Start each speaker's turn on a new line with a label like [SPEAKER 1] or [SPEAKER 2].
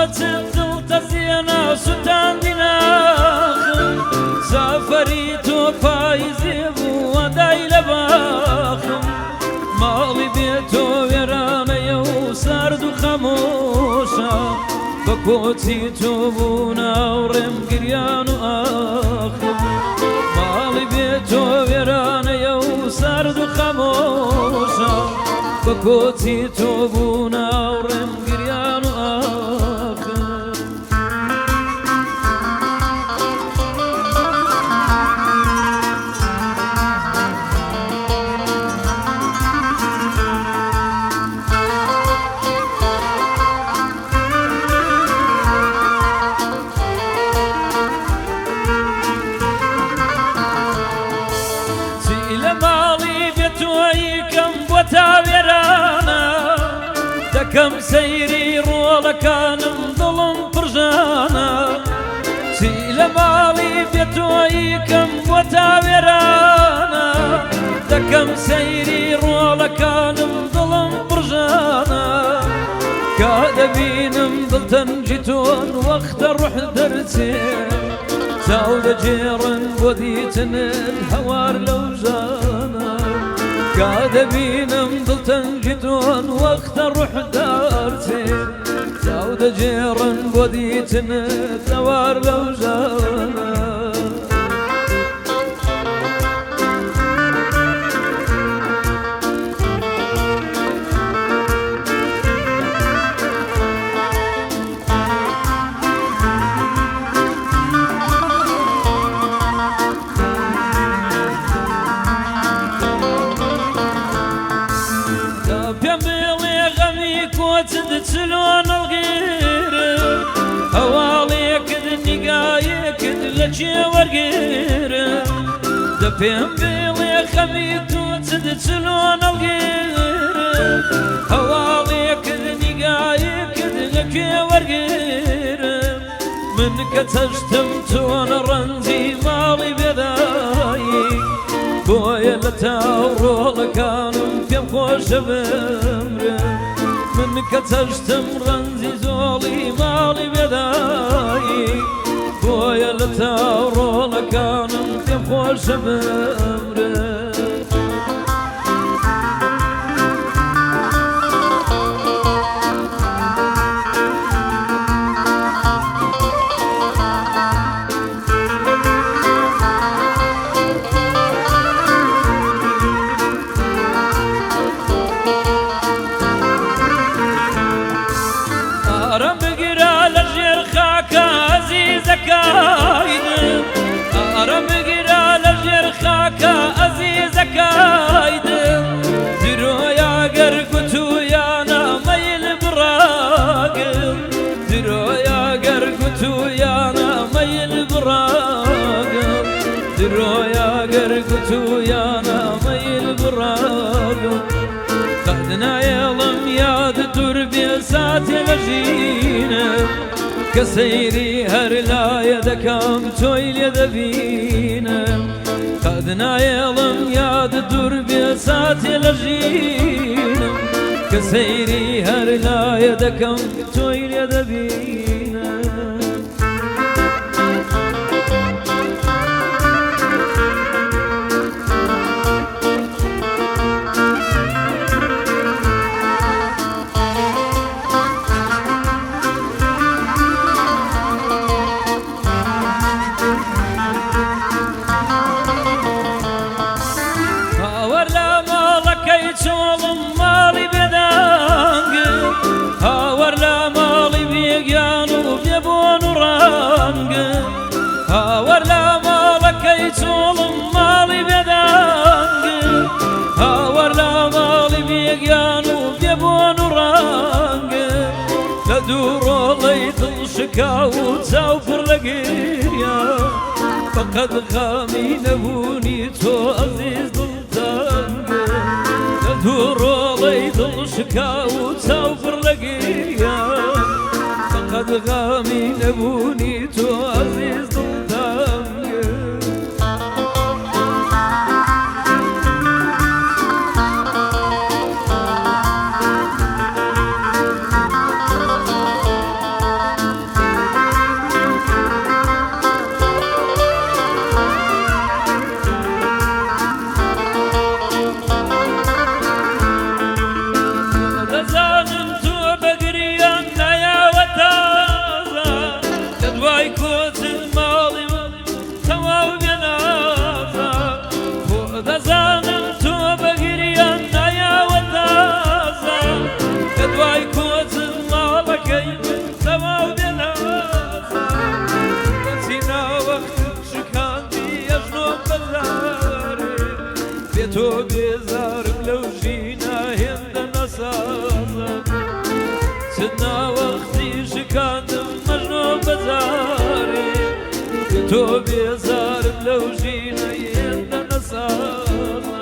[SPEAKER 1] بۆچم دڵتەزیێنە سوتاندی ناخم سافەری تۆ پاییزێ بوو وەدای لە باخم ماڵی بێتۆ وێرانەیە و سارد و خەمۆشە بە کۆچی تۆ بوو ناوڕێم گریان و ئاخم ماڵی بێتۆ وێرانەیە و سارد و خەمۆشە بە کۆچی تۆ بوو ناوڕێم گریان و ئاخم تاوێرانە دەکەم سەیری ڕۆڵەکانم دڵم پڕژانە چی لە ماڵی بێتۆیی کەم بۆ تاوێرانە دەکەم سەیری ڕۆڵەکانم دڵم پڕژانە کا دەبینم دڵتەنجی تۆن وەختە ڕوح دەرچێ چاو دەجێڕن بۆ دیتنت هەوار لەو ژانە کا دەبینم دڵتەنجی تۆن وەختە ڕوح دەرچێ چاو دەجێڕن بۆ دیتنت هەوار لەو ژانە چلۆن هەڵگیرم هەواڵێکت نیگایەکت لە چێوەرگێرم دە پێم بێڵێ خەمی تۆ چد چلۆن هەڵگیرم هەواڵێکت نیگایەکت لە کوێوەرگێرم من کە چەشتم تۆنە ڕەنجی ماڵی بێدایی بۆیە لە تاوڕۆڵەکانم پێم خۆشە بمرم من کە چەشتم ڕەنجی زۆڵی ماڵی بێدایی بۆیە لە تاوڕۆڵەکانم پێم خۆشە بمرم ئارەم بگیرە لە ژێر خاکە ئەزیزەکەیدم درۆیا گەر گوتویانە مەیل بڕاگم درۆیا گەر گوتویانە مەیل بڕاگم درۆیا گەر گوتویانە مەیل بڕاگم قەد نایەڵم یاد دوور بێ ساتێ لە ژینم کە سەیری هەر لایە دەکەم تۆی لێ دەبینم قەد نایەڵم یاد دوور بێ ساتێ لە ژینم کە سەیری هەر لایە دەکەم تۆی لێ دەبینم چۆڵم ماڵی بێدانگم هاوەر لە ماڵی بێگیان و بێبۆن و ڕانگم هاوەر لە ماڵەکەی چۆڵم ماڵی بێدانگم هاوەر لە ماڵی بێگیان و بێبۆن و ڕانگم لە دوو ڕۆڵەی دڵشکا و چاو پڕ لە گریە فەقەت خامی نەبوونی تۆ ئەزیز دڵتەنگم دوو ڕۆڵەی دڵشکا و چاو پڕ لە گریە فەقەت غامی نەبوونی تۆ ئەزیز دڵتەنگم دوای کۆتن ماڵی تەواو بێنازە بۆ دەزانم تۆ بەگریان نایاوە تازە کە دوای کۆتن ماڵەکەی تەواو بێنازە دەچینە وەختم شکاندی ئەژنۆ بەزارێ بێ تۆ بێزارم لەو ژینە هێندە نەسازە چنا وەختی شکاندم مەژنۆ بەزارێ بێ تۆ بێزارم لەو ژینە هێندە نەسازە